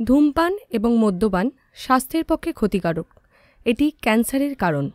ধূমপান এবং মদ্যপান স্বাস্থ্যের পক্ষে ক্ষতিকারক। এটি ক্যান্সারের কারণ।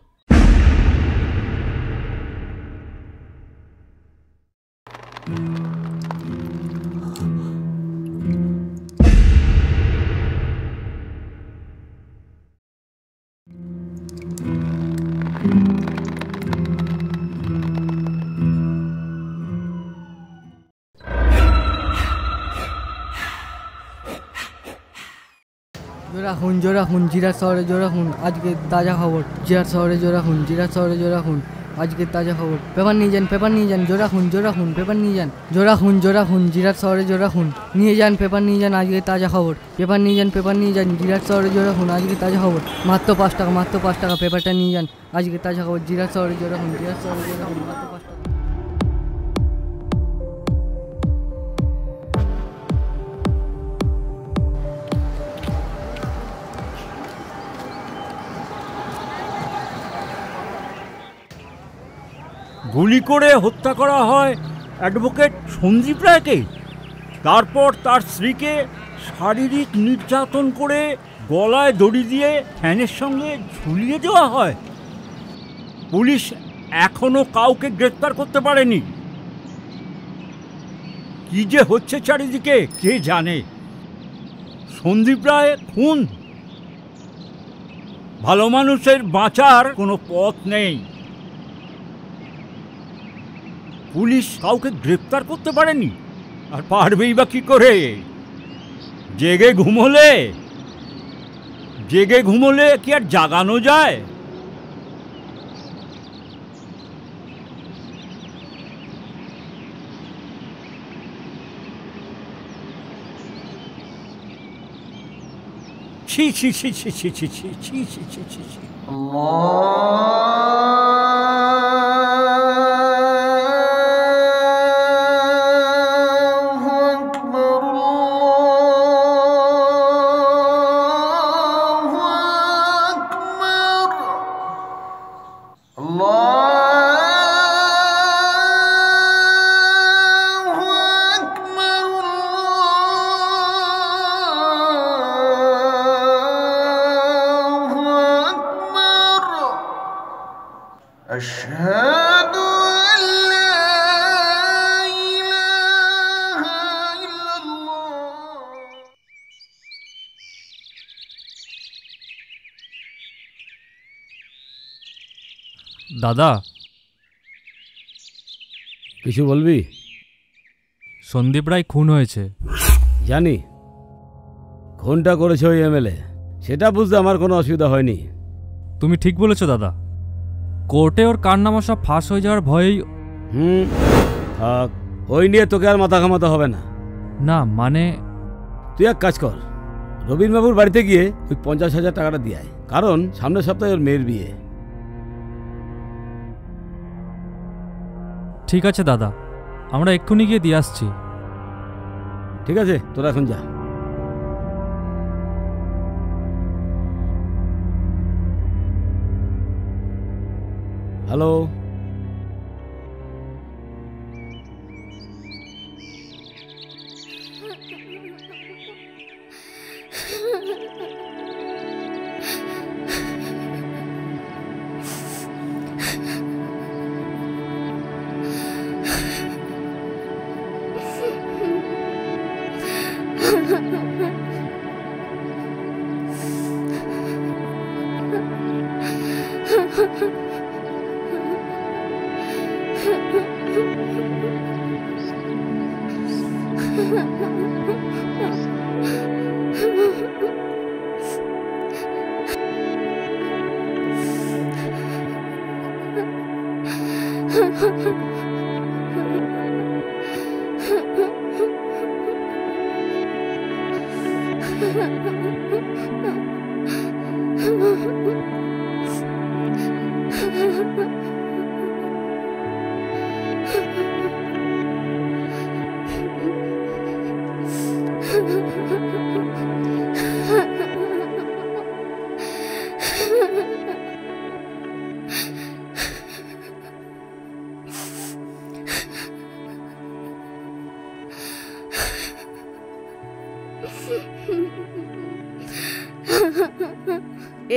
জোড়াখুন জিরাট শহরে জোড়াখুন আজকে তাজা খবর। জিরাট শহরে জোড়াখুন আজকে তাজা খবর। পেপার নিয়ে যান জোড়াখুন পেপার নিয়ে যান। জোড়াখুন জিরাট শহরে জোড়াখুন নিয়ে যান, পেপার নিয়ে যান, আজকে তাজা খবর। পেপার নিয়ে যান জিরাট শহরে জোড়াখুন আজকে তাজা খবর। মাত্র 5 টাকা পেপারটা নিয়ে যান, আজকে তাজা খবর। জিরাট শহরে জোড়াখুন মাত্র 5 টাকা। গুলি করে হত্যা করা হয় অ্যাডভোকেট সন্দীপ রায়কে। তারপর তার স্ত্রীকে শারীরিক নির্যাতন করে গলায় দড়ি দিয়ে ফ্যানের সঙ্গে ঝুলিয়ে দেওয়া হয়। পুলিশ এখনো কাউকে গ্রেফতার করতে পারেনি। কি যে হচ্ছে চারিদিকে কে জানে। সন্দীপ রায় খুন। ভালো মানুষের বাঁচার কোনো পথ নেই। পুলিশ কাউকে গ্রেফতার করতে পারেনি, আর পারবেই বা কি করে? জেগে ঘুমোলে কি আর জাগানো যায়? ছি ছি ছি ছি ছি ছি ছি ছি ছি ছি ছি ছি। দাদা, কিছু বলবি? সন্দীপ রায় খুন হয়েছে। জানি খুনটা করেছে ওই এমএলএ, সেটা বুঝতে আমার কোনো অসুবিধা হয়নি। তুমি ঠিক বলেছো দাদা। কোর্টে ওর কারনামা সব ফাঁস হয়ে যাওয়ার ভয়েই। থাক, ওই নিয়ে তোকে আর মাথা ঘামাতে হবে না। না মানে, তুই এক কাজ কর, রবীন্দ্রবাবুর বাড়িতে গিয়ে ওই 50,000 টাকাটা দিয়ে আয়, কারণ সামনের সপ্তাহে ওর মেয়ের বিয়ে। ঠিক আছে দাদা, আমরা এক্ষুনি গিয়ে দিয়ে আসছি। ঠিক আছে, তোরা এখন যা। হ্যালো,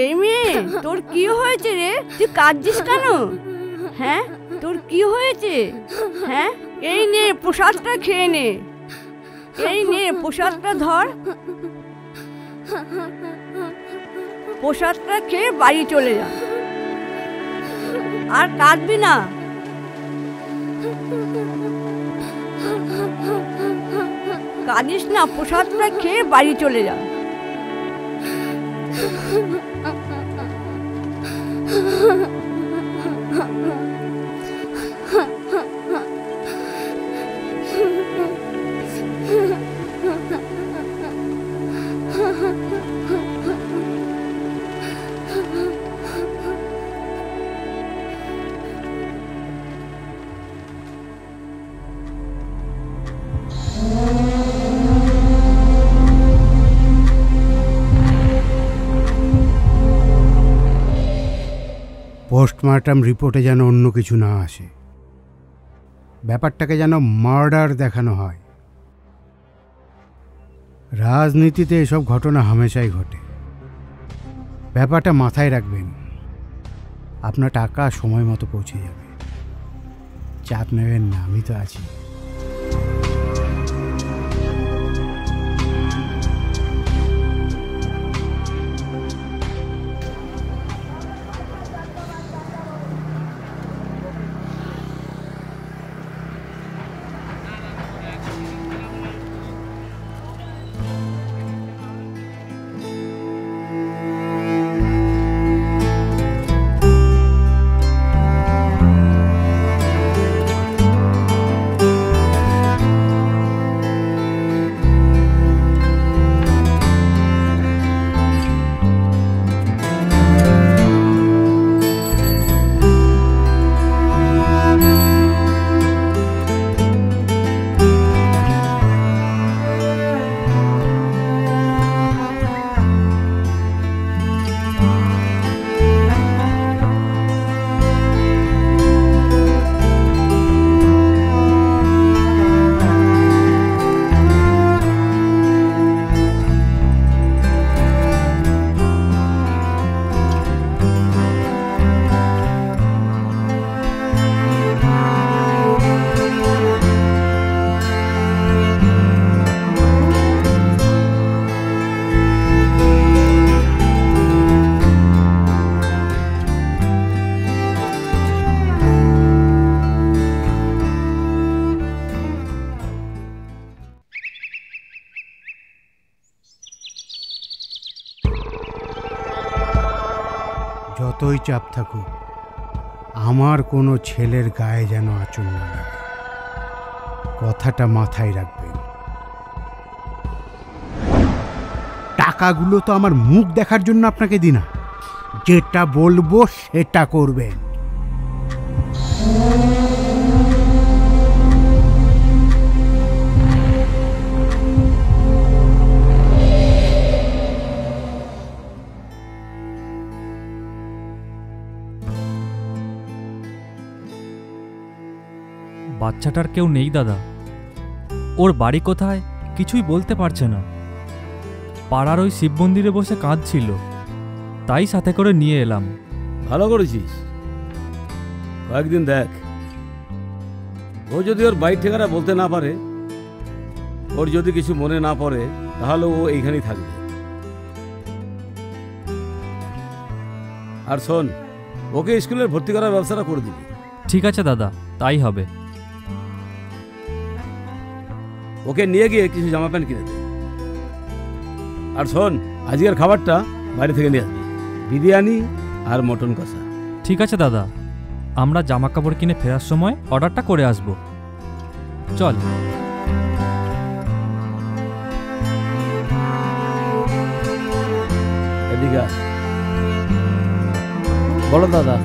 এই মেয়ে, তোর কি হয়েছে রে? তুই কাঁদছিস কেন? হ্যাঁ, তোর কি হয়েছে? হ্যাঁ, এই নে প্রসাদটা খেয়ে নে। এই নে প্রসাদটা ধর, প্রসাদটা খেয়ে বাড়ি চলে যা, আর কাঁদবি না। কাঁদিস না, প্রসাদটা খেয়ে বাড়ি চলে যা। পোস্টমর্টম রিপোর্টে যেন অন্য কিছু না আসে, ব্যাপারটাকে যেন মার্ডার দেখানো হয়। রাজনীতিতে এসব ঘটনা হামেশাই ঘটে, ব্যাপারটা মাথায় রাখবেন। আপনার টাকা সময় মতো পৌঁছে যাবে, চাপ নেবেন না, আমি তো আছি। যতই চাপ থাকুক, আমার কোনো ছেলের গায়ে যেন আঁচল না লাগে, কথাটা মাথায় রাখবেন। টাকাগুলো তো আমার মুখ দেখার জন্য আপনাকে দিই না, যেটা বলবো সেটা করবেন। বাচ্চাটার কেউ নেই দাদা, ওর বাড়ি কোথায় কিছুই বলতে পারছে না। পাড়ার ওই শিব মন্দিরে বসে কাঁদছিল, তাই সাথে করে নিয়ে এলাম। ভালো করেছিস, কয়েকদিন দেখ। ও যদি ওর বাড়ির ঠিকানা বলতে না পারে, ওর যদি কিছু মনে না পড়ে, তাহলে ও এইখানেই থাকবে। আর শোন, ওকে স্কুলে ভর্তি করার ব্যবস্থাটা করে দিবি। ঠিক আছে দাদা, তাই হবে। ওকে নিয়ে গিয়ে কিছু জামা প্যান্ট কিনে দে। আর শোন, আজকের খাবারটা বাইরে থেকে নিয়ে আসবি, বিরিয়ানি আর মটন কষা। ঠিক আছে দাদা, আমরা জামা কাপড় কিনে ফেরার সময় অর্ডারটা করে আসব। চল। এদিকে বলো দাদা।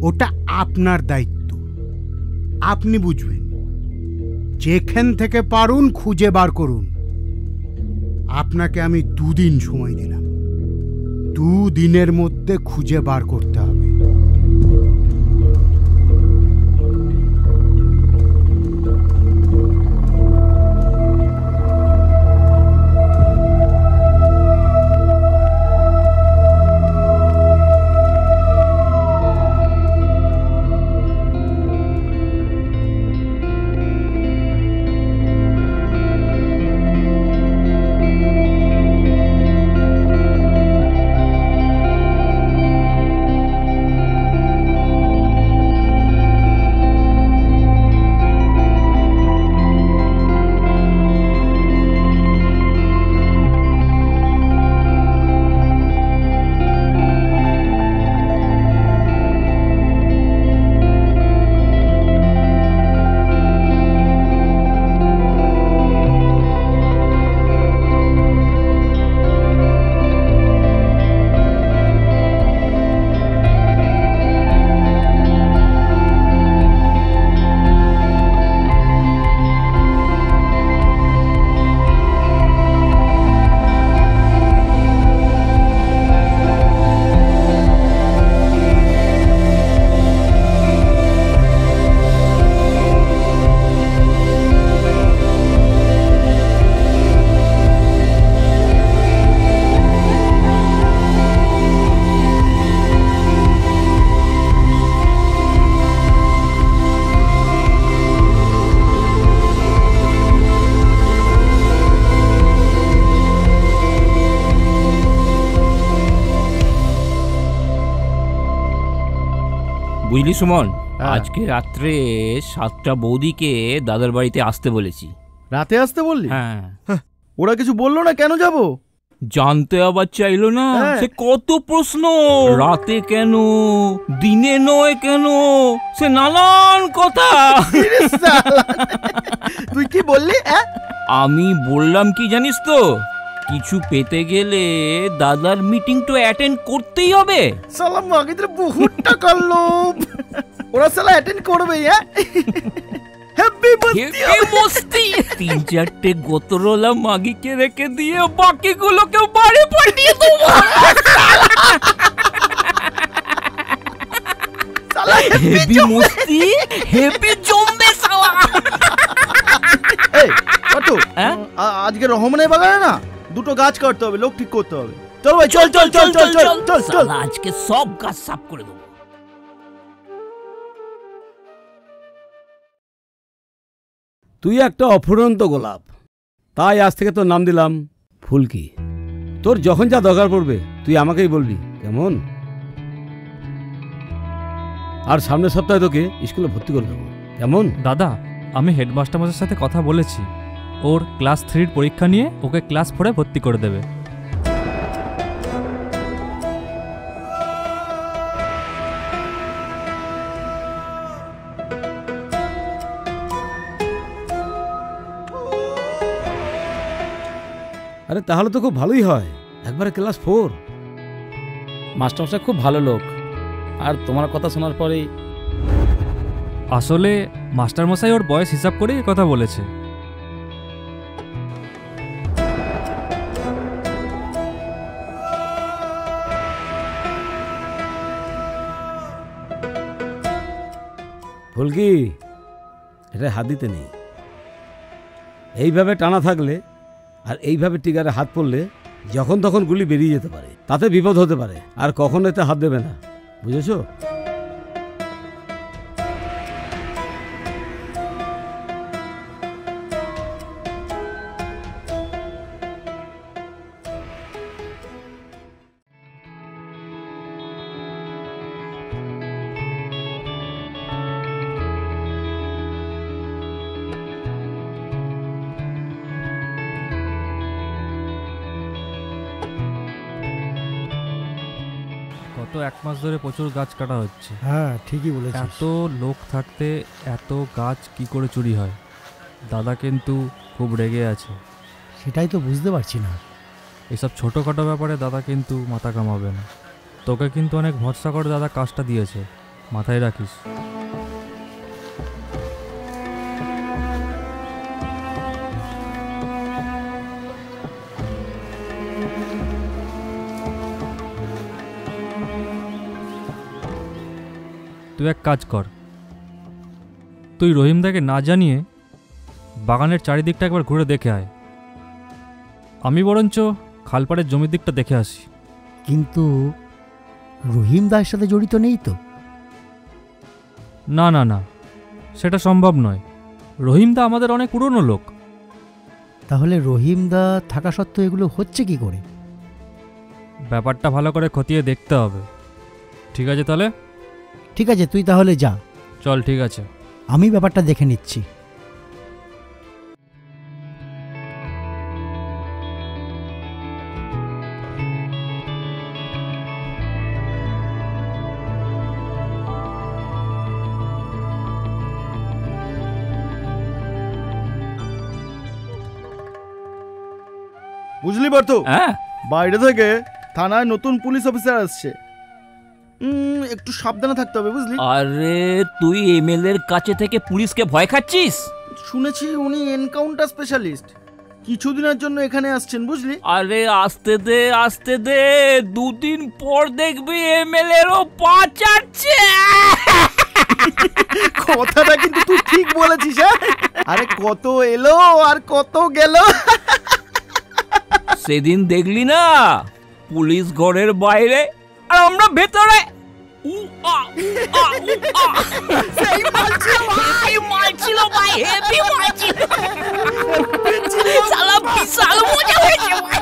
ওটা আপনার দায়িত্ব, আপনি বুঝবেন। যেখান থেকে পারুন খুঁজে বার করুন। আপনাকে আমি 2 দিন সময় দিলাম, 2 দিনের মধ্যে খুঁজে বার করতে হবে। বুঝলি সুমন, হ্যাঁ। আজকে রাত্রে 7টা বৌদিকে দাদার বাড়িতে আসতে বলেছি। রাতে আসতে বললি? হ্যাঁ। ওরা কিছু বললো না? কেন যাব? জানতে আবার চাইলো না? হ্যাঁ। সে কত প্রশ্ন, রাতে কেন, দিনে নয় কেন, সে নানান কথা। তুই কি বললি? আমি বললাম কি জানিস তো, কিছু পেতে গেলে দাদার মিটিং তো অ্যাটেন্ড করতেই হবে। সালা মাগিদের বহুত টাকার লোভ, ওরা সালা অ্যাটেন্ড করবে। হ্যাপি মস্তি 3-4টে গোতরোলা মাগিকে রেখে দিয়ে বাকিগুলোকে বাড়ি পাঠিয়ে দেবো। হেভি মস্তি, হেভি জমবে সালা। এই কত আজকে রহমানের বাগানে না দুটো গাছ কাটতে হবে, লোক ঠিক করতে হবে। চল ভাই, চল চল চল চল চল চল চল, আজকে সব গাছ সাফ করে দেবো। তুই একটা অফুরন্ত গোলাপ, তাই আজ থেকে তোর নাম দিলাম ফুলকি। তোর যখন যা দরকার পড়বে তুই আমাকেই বলবি, কেমন? আর সামনের সপ্তাহে তোকে স্কুলে ভর্তি করে দেবো, কেমন? দাদা, আমি হেডমাস্টার মশাইয়ের সাথে কথা বলেছি, ওর ক্লাস 3-র পরীক্ষা নিয়ে ওকে ক্লাস 4-এ ভর্তি করে দেবে। আরে তাহলে তো খুব ভালোই হয়, একবারে ক্লাস 4। মাস্টারমশাই খুব ভালো লোক, আর তোমার কথা শোনার পরেই আসলে মাস্টারমশাই ওর বয়স হিসাব করেই কথা বলেছে। ফুলকি, এটা হাত দিতে নেই। এইভাবে টানা থাকলে আর এইভাবে টিগারে হাত পড়লে যখন তখন গুলি বেরিয়ে যেতে পারে, তাতে বিপদ হতে পারে। আর কখনো এতে হাত দেবে না, বুঝেছো? গত 1 মাস ধরে প্রচুর গাছ কাটা হচ্ছে। হ্যাঁ, ঠিকই বলেছিস। এত লোক থাকতে এত গাছ কি করে চুরি হয়? দাদা কিন্তু খুব রেগে আছে। সেটাই তো বুঝতে পারছি না। এসব ছোটোখাটো ব্যাপারে দাদা কিন্তু মাথা কামাবে না। তোকে কিন্তু অনেক ভরসা করে দাদা কাজটা দিয়েছে, মাথায় রাখিস। তুই এক কাজ কর, তুই রহিমদাকে না জানিয়ে বাগানের চারিদিকটা একবার ঘুরে দেখে আয়। আমি বরঞ্চ খালপাড়ের জমির দিকটা দেখে আসি। কিন্তু রহিম দার সাথে জড়িত নেই তো? না না না, সেটা সম্ভব নয়। রহিমদা আমাদের অনেক পুরনো লোক। তাহলে রহিম দা থাকা সত্ত্বেও এগুলো হচ্ছে কি করে? ব্যাপারটা ভালো করে খতিয়ে দেখতে হবে। ঠিক আছে তাহলে? ঠিক আছে, তুই তাহলে যা। চল, ঠিক আছে, আমি ব্যাপারটা দেখে নিচ্ছি। বুঝলি পারতো, হ্যাঁ, বাইরে থেকে থানায় নতুন পুলিশ অফিসার আসছে, একটু সাবধানে থাকতে হবে, বুঝলি? আরে তুই এমএলএ এর কাছে থেকে পুলিশকে ভয় খাচ্ছিস? শুনেছি উনি এনকাউন্টার স্পেশালিস্ট, কিছুদিনের জন্য এখানে আসছেন, বুঝলি? আরে আসতে দে 2 দিন পর দেখবি এমএলএ এরও পা চাটছে। কথাটা কিন্তু তুই ঠিক বলেছিস। হ্যাঁ, আরে কত এলো আর কত গেল। সেদিন দেখলি না, পুলিশ ঘরের বাইরে আর আমরা ভেতরে। সেই মাল ছিল ভাই, হেভি মাল ছিল ভাই, হেভি মাল ছিল। শালা বিশাল মজা হয়েছে ভাই।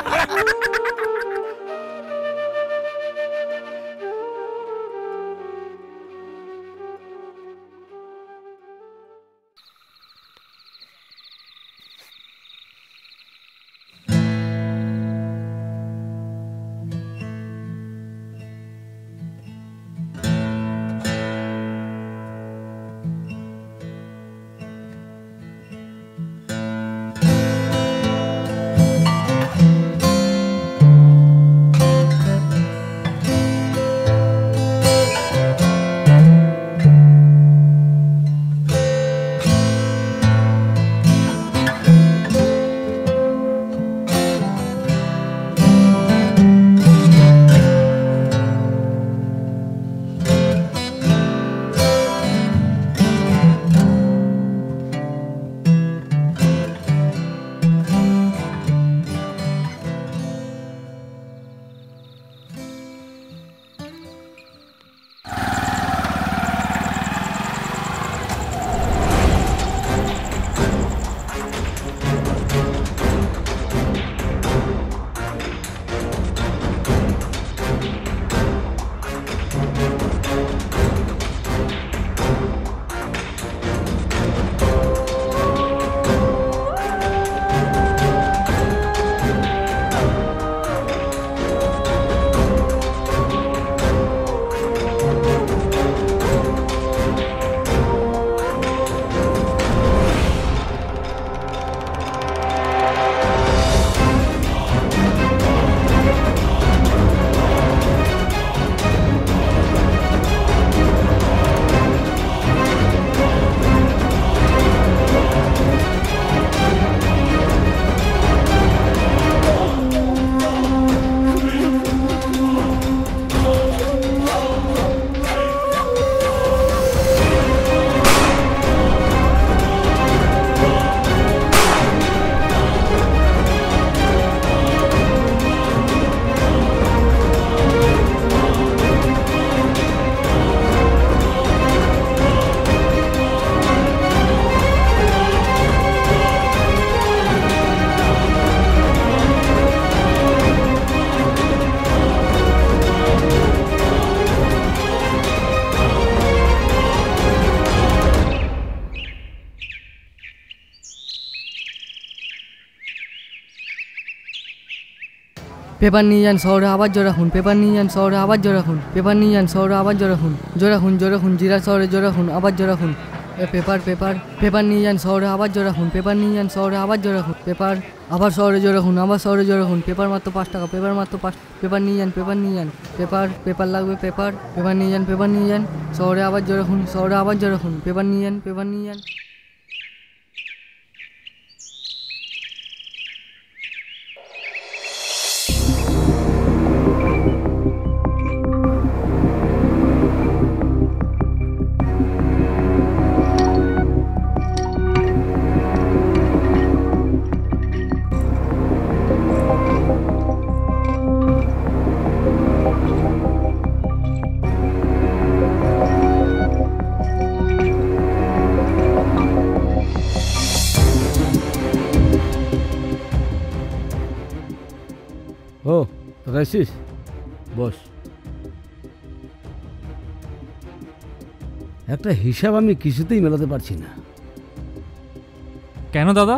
পেপার নিয়ে যান শহরে আবার জোর রাখুন, পেপার নিয়ে যান শহরে আবার জোর রাখুন, পেপার নিয়ে যান শহরে আবার জোর রাখুন, জোর রাখুন জোর রাখুন জিরা শহরে জোর রাখুন আবার জোর রাখুন। পেপার পেপার পেপার নিয়ে যান শহরে আবার জোর রাখুন, পেপার নিয়ে যান শহরে আবার জোর রাখুন, পেপার আবার শহরে জোর রাখুন, আবার শহরে জোর রাখুন, পেপার মাত্র 5 টাকা, পেপার মাত্র 5, পেপার নিয়ে যান, পেপার নিয়ে যান, পেপার পেপার লাগবে, পেপার পেপার নিয়ে যান, পেপার নিয়ে যান শহরে আবার জোর রাখুন, শহরে আবার জোর রাখুন, পেপার নিয়ে যান, পেপার নিয়ে যান। ও তোরা এসিস, বস। একটা হিসাব আমি কিছুতেই মেলাতে পারছি না। কেন দাদা,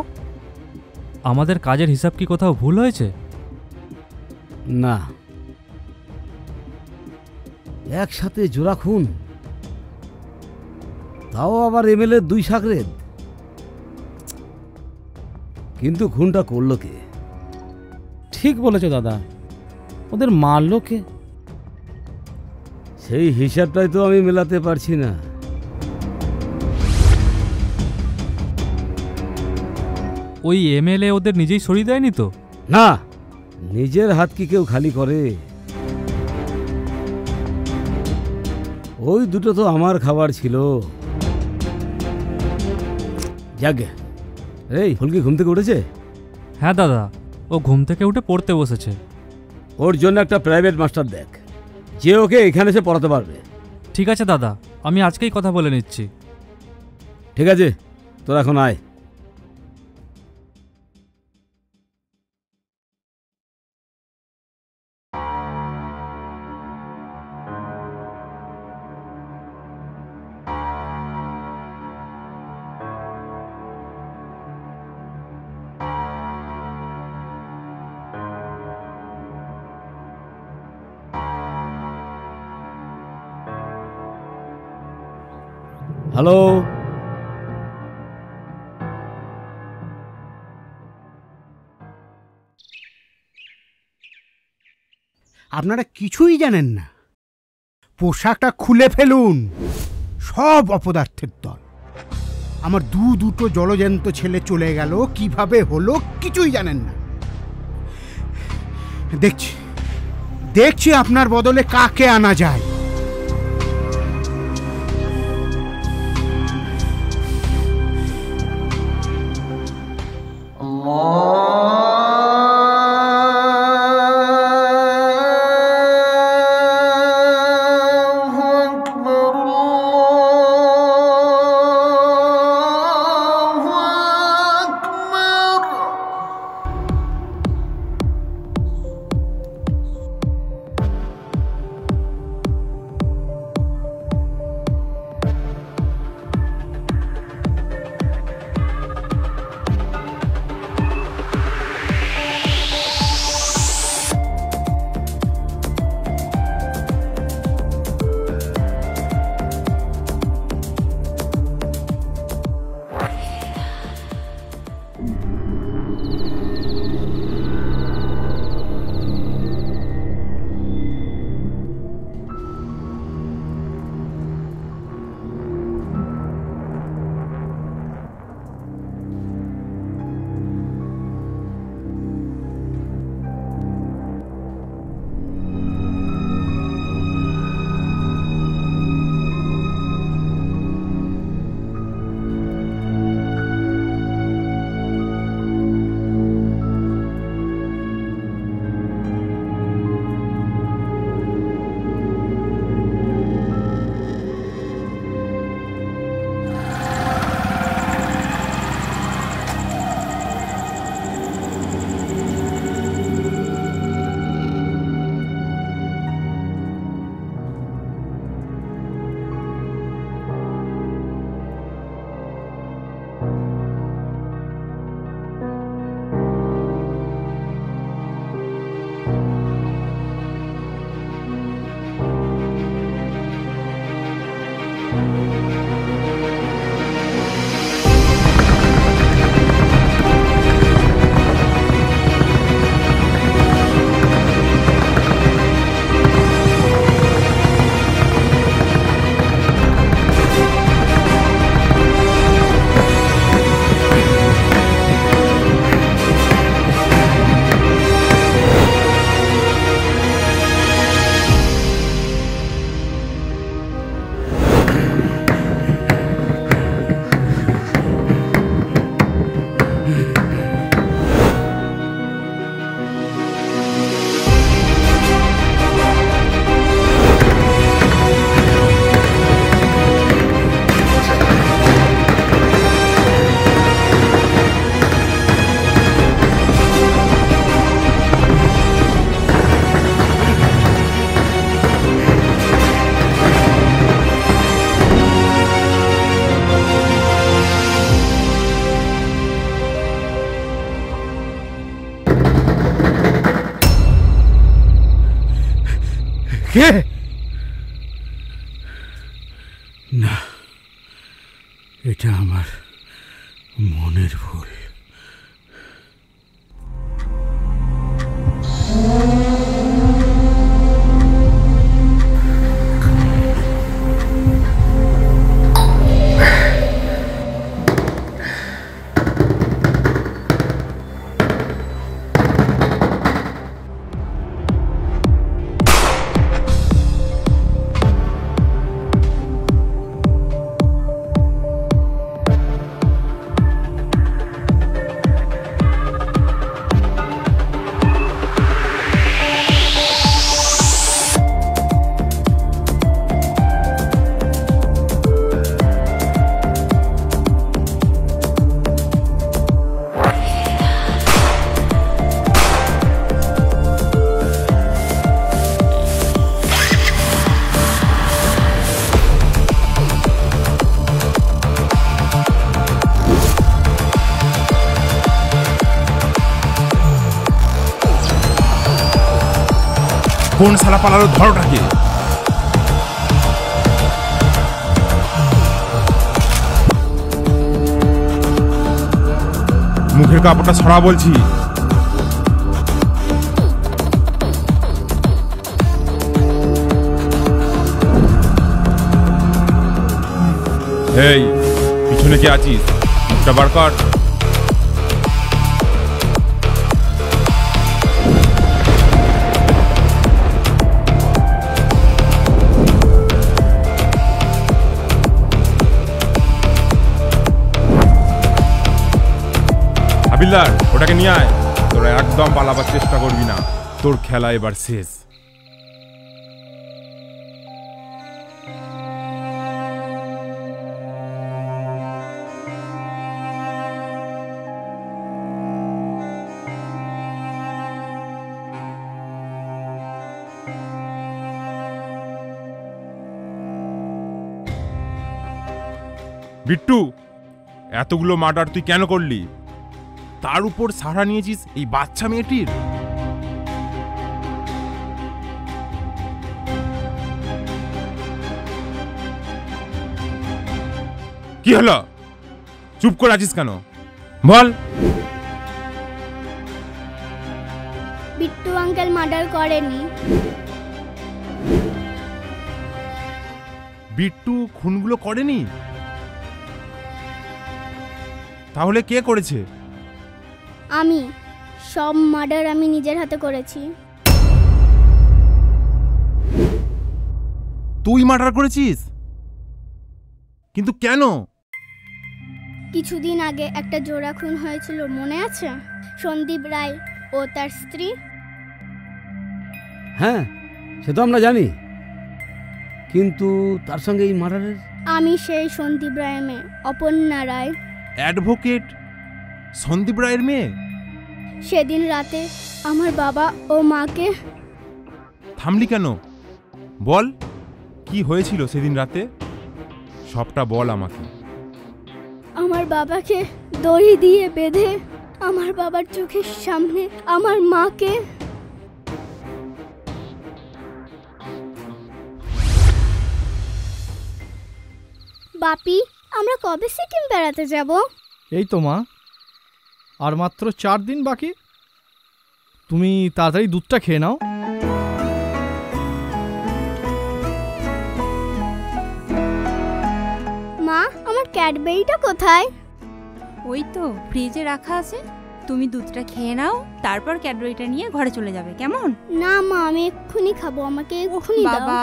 আমাদের কাজের হিসাব কি কোথাও ভুল হয়েছে? না, একসাথে জোড়া খুন, তাও আবার এমএলএ 2 সাকরেদ। কিন্তু খুনটা করলো কে? ঠিক বলেছো দাদা, ওদের মারলো কে? সেই হিসাবটাই তো আমি মেলাতে পারছি না। ওই এমএলএ ওদের নিজেই সরিয়ে দেয়নি তো? না, নিজের হাত কি কেউ খালি করে? ওই দুটো তো আমার খাবার ছিল। যাগে, এই ফুলকি ঘুম থেকে উঠেছে? হ্যাঁ দাদা, ও ঘুম থেকে উঠে পড়তে বসেছে। ওর জন্য একটা প্রাইভেট মাস্টার দেখ, যে ওকে এখানে এসে পড়াতে পারবে। ঠিক আছে দাদা, আমি আজকেই কথা বলে নিচ্ছি। ঠিক আছে, তোরা এখন আয়। হ্যালো, আপনারা কিছুই জানেন না। পোশাকটা খুলে ফেলুন, সব অপদার্থের দল। আমার দুটো জলজ্যান্ত ছেলে চলে গেল, কিভাবে হলো কিছুই জানেন না। দেখছি দেখছি আপনার বদলে কাকে আনা যায়। কে? না, এটা আমার মনের ভুল। কোন শালা পালালো, ধরোটাকে। মুখের কাপড়টা ছড়া বলছি। এই পিছনে কে আছিস? মুখটা বার কর। হাবিলদার, ওটাকে নিয়ে আয়। তোরা একদম পালাবার চেষ্টা করবি না, তোর খেলা এবার শেষ। বিট্টু, এতগুলো মার্ডার তুই কেন করলি? তার উপর সাড়া নিয়েছিস এই বাচ্চা মেয়েটির। কি হলো? চুপ করে আছিস কেন? বল। বিট্টু আঙ্কেল মার্ডার করেনি। বিট্টু খুনগুলো করেনি? তাহলে কে করেছে? আমি। সব মার্ডার আমি নিজের হাতে করেছি। তুই মার্ডার করেছিস? কিন্তু কেন? কিছুদিন আগে একটা জোড়া খুন হয়েছিল, মনে আছে? সন্দীপ রায় ও তার স্ত্রী। হ্যাঁ, সে তো আমরা জানি, কিন্তু তার সঙ্গে এই মার্ডারের। আমি সেই সন্দীপ রায়ের মেয়ে, অপর্ণা রায়। অ্যাডভোকেট সন্দীপ রায়ের মেয়ে? সেদিন রাতে আমার বাবা ও মাকে। থামলি কেন? বল, কি হয়েছিল সেদিন রাতে? সবটা বল আমাকে। আমার বাবাকে দড়ি দিয়ে বেঁধে আমার বাবার চোখের সামনে আমার মাকে। বাপি, আমরা কবে সিকিম বেড়াতে যাব? এই তো মা, আর মাত্র 4 দিন বাকি। তুমি তাড়াতাড়ি দুধটা খেয়ে নাও। মা, আমার ক্যাডবেরিটা কোথায়? ওই তো ফ্রিজে রাখা আছে, তুমি দুধটা খেয়ে নাও, তারপর ক্যাডবেরিটা নিয়ে ঘরে চলে যাবে, কেমন? না মা, আমি এক্ষুনি খাবো, আমাকে এক্ষুনি দাও। বাবা,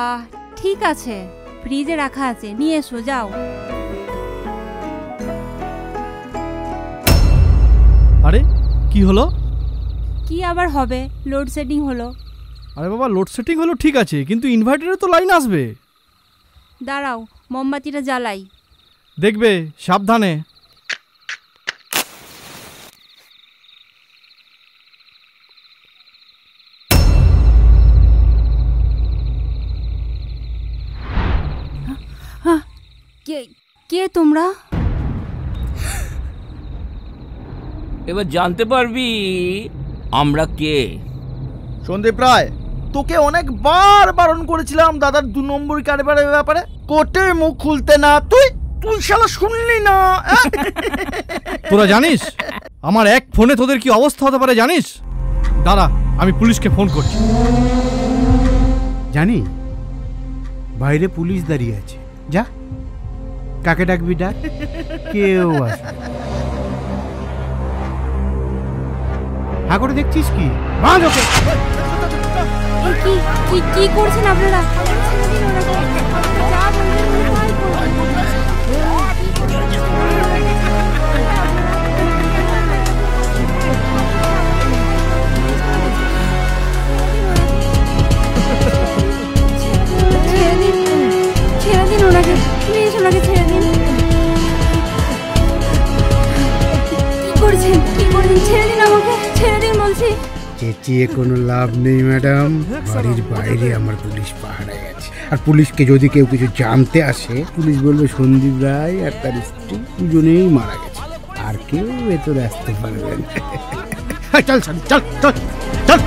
ঠিক আছে, ফ্রিজে রাখা আছে, নিয়ে এসো, যাও। আরে কি হলো? কি আবার হবে? লোডশেডিং হলো। আরে বাবা, লোডশেডিং হলো ঠিক আছে, কিন্তু ইনভার্টারে তো লাইন আসবে। দাঁড়াও, মোমবাতিটা জ্বালাই। দেখবে, সাবধানে। কে তোমরা? এবার জানতে পারবি আমরা কে। সন্দীপ রায়, তোকে অনেকবার বারণ করেছিলাম দাদার 2 নম্বর কারবারের ব্যাপারে, কোর্টে মুখ খুলতে না। তুই শালা শুনলি না। তোরা জানিস আমার এক ফোনে তোদের কি অবস্থা হতে পারে জানিস? দাঁড়া, আমি পুলিশকে ফোন করছি। জানি বাইরে পুলিশ দাঁড়িয়ে আছে, যা কাকে ডাকবি ডাক, কেউ আসবে। হা করে দেখছিস কি? বাঁধ ওকে। কি করছেন আপনারা? ছেড়ে দিন ওনাকে, প্লিজ ওনাকে ছেড়ে দিন। কি করছেন? ছেড়ে দিন আমাকে, ছেড়ে দিন বলছি। চেঁচিয়ে কোনো লাভ নেই ম্যাডাম, বাড়ির বাইরে আমার পুলিশ পাহারায় আছে। আর পুলিশকে যদি কেউ কিছু জানতে আসে, পুলিশ বলবে সন্দীপ রায় আর তার স্ত্রী দুজনেই মারা গেছে, আর কেউ ভেতরে আসতে পারবে না। চল চল চল চল চল।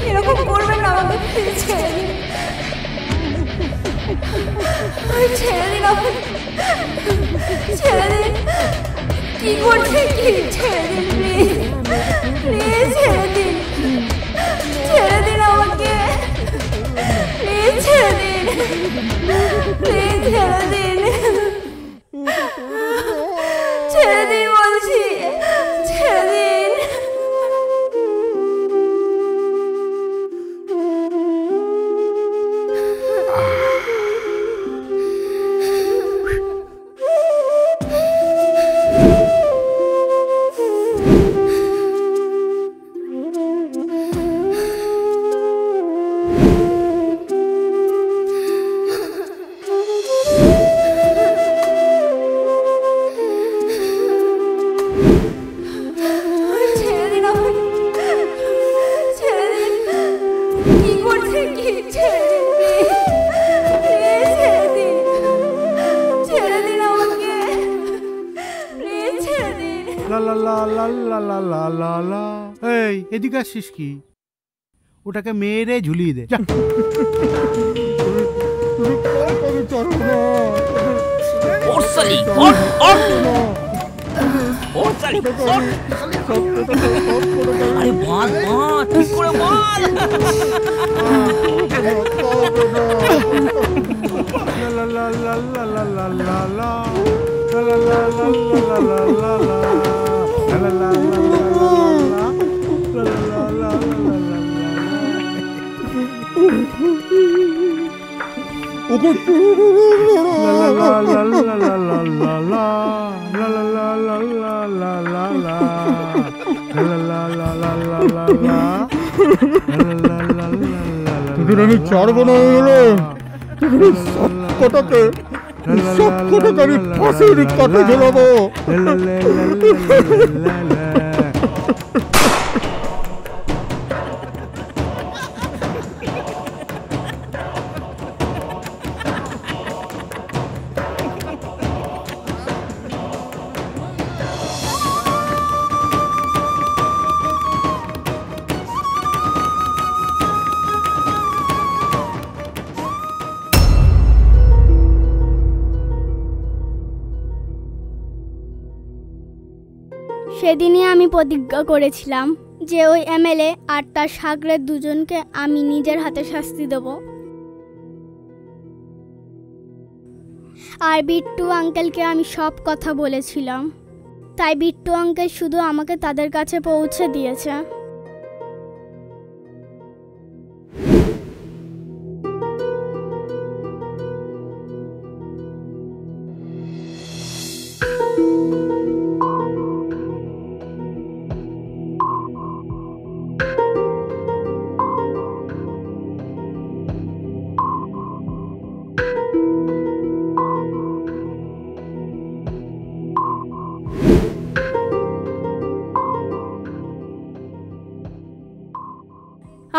এরকম করবেন না আমাকে, ছেড়ে দিন, ছেড়ে দিন আমাকে, ছেড়ে দিন। কি করছে কি? ছেড়ে দিন প্লিজ, প্লিজ ছেড়ে দিন, ছেড়ে দিন আমাকে, প্লিজ ছেড়ে দিন, প্লিজ ছেড়ে দিন, ছেড়ে দিন বলছি, ছেড়ে দিন। এই এদিকে আসছিস কি? ওটাকে মেরে ঝুলিয়ে দে। আরে বাঁধ বাঁধ, ঠিক করে বাঁধ। তোদের আমি ছাড়বো না, সব কটাকে আমি ফাঁসির কাঠে ঝোলাবো। সেদিনই আমি প্রতিজ্ঞা করেছিলাম যে ওই এমএলএ আর তার সাগরের দুজনকে আমি নিজের হাতে শাস্তি দেব। আর বিট্টু আঙ্কেলকে আমি সব কথা বলেছিলাম, তাই বিট্টু আঙ্কেল শুধু আমাকে তাদের কাছে পৌঁছে দিয়েছে।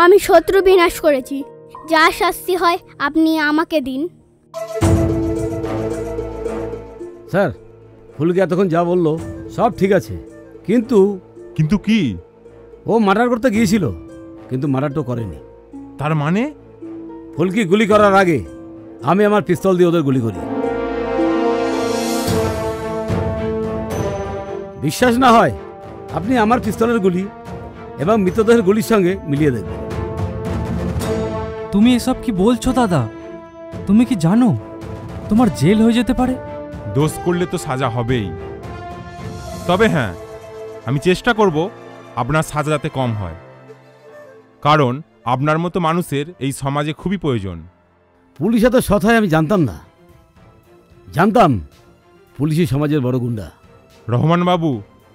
আমি শত্রু বিনাশ করেছি, যা শাস্তি হয় আপনি আমাকে দিন। স্যার ফুলকে এতক্ষণ যা বললো সব ঠিক আছে, কিন্তু কিন্তু কি? ও মার্ডার করতে গিয়েছিল কিন্তু মার্ডারটা করেনি। তার মানে? ফুলকি গুলি করার আগে আমি আমার পিস্তল দিয়ে ওদের গুলি করি। বিশ্বাস না হয় আপনি আমার পিস্তলের গুলি এবং মৃতদেহের গুলির সঙ্গে মিলিয়ে দেখবেন। তুমি এসব কি বলছো দাদা? তুমি কি জানো তোমার জেল হয়ে যেতে পারে? দোষ করলে তো সাজা হবেই, তবে হ্যাঁ আমি চেষ্টা করব আপনার সাজা যাতে কম হয়, কারণ আপনার মতো মানুষের এই সমাজে খুবই প্রয়োজন। পুলিশ এত সৎ হয় আমি জানতাম না, জানতাম পুলিশই সমাজের বড় গুন্ডা। রহমান বাবু,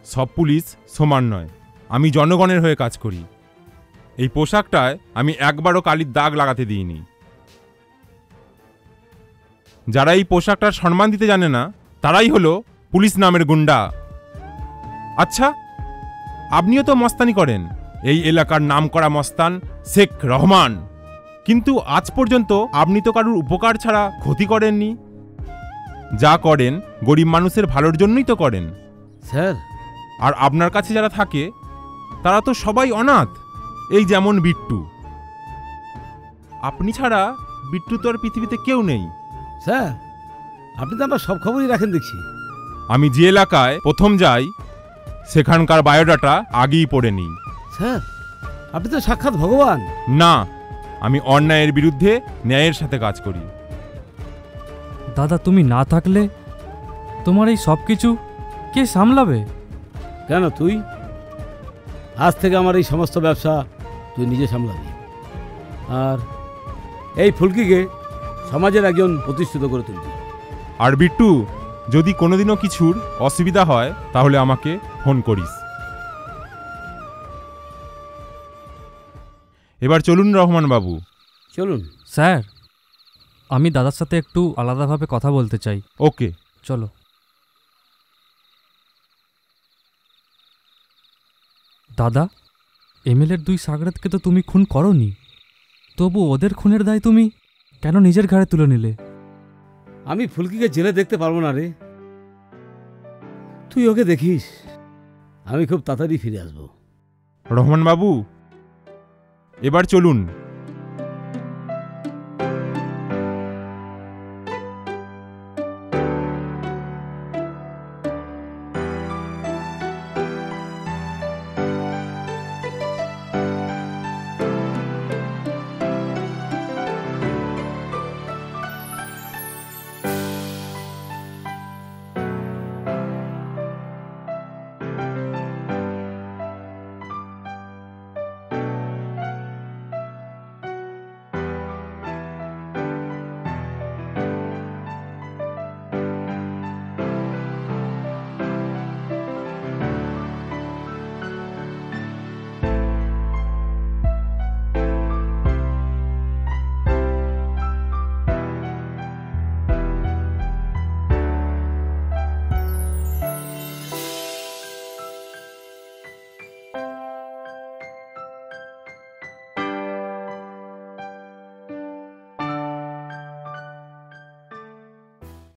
সব পুলিশ সমান নয়, আমি জনগণের হয়ে কাজ করি। এই পোশাকটায় আমি একবারও কালির দাগ লাগাতে দিইনি। যারা এই পোশাকটার সম্মান দিতে জানে না তারাই হলো পুলিশ নামের গুন্ডা। আচ্ছা, আপনিও তো মস্তানি করেন, এই এলাকার নামকরা মস্তান শেখ রহমান, কিন্তু আজ পর্যন্ত আপনি তো কারুর উপকার ছাড়া ক্ষতি করেননি। যা করেন গরিব মানুষের ভালোর জন্যই তো করেন স্যার। আর আপনার কাছে যারা থাকে তারা তো সবাই অনাথ, এই যেমন বিট্টু। আপনি ছাড়া বিট্টু তো আর পৃথিবীতে কেউ নেই। স্যার আপনি তো আমার সব খবরই রাখেন দেখছি। আমি যে এলাকায় প্রথম যাই সেখানকার বায়োডাটা আগেই পড়ে নিই। স্যার আপনি তো সাক্ষাৎ ভগবান। না, আমি অন্যায়ের বিরুদ্ধে ন্যায়ের সাথে কাজ করি। দাদা তুমি না থাকলে তোমার এই সব কিছু কে সামলাবে? কেন তুই? আজ থেকে আমার এই সমস্ত ব্যবসা তুই নিজে সামলাবি, আর এই ফুলকিকে সমাজের একজন প্রতিষ্ঠিত করে তুলবি। আর বিট্টু, যদি কোনোদিনও কিছুর অসুবিধা হয় তাহলে আমাকে ফোন করিস। এবার চলুন রহমান বাবু। চলুন। স্যার আমি দাদার সাথে একটু আলাদাভাবে কথা বলতে চাই। ওকে চলো। দাদা, এমএলএর 2 সাগরেদকে তো তুমি খুন করনি, তবু ওদের খুনের দায় তুমি কেন নিজের ঘাড়ে তুলে নিলে? আমি ফুলকিকে জেলে দেখতে পারবো না রে, তুই ওকে দেখিস, আমি খুব তাড়াতাড়ি ফিরে আসবো। রহমান বাবু, এবার চলুন।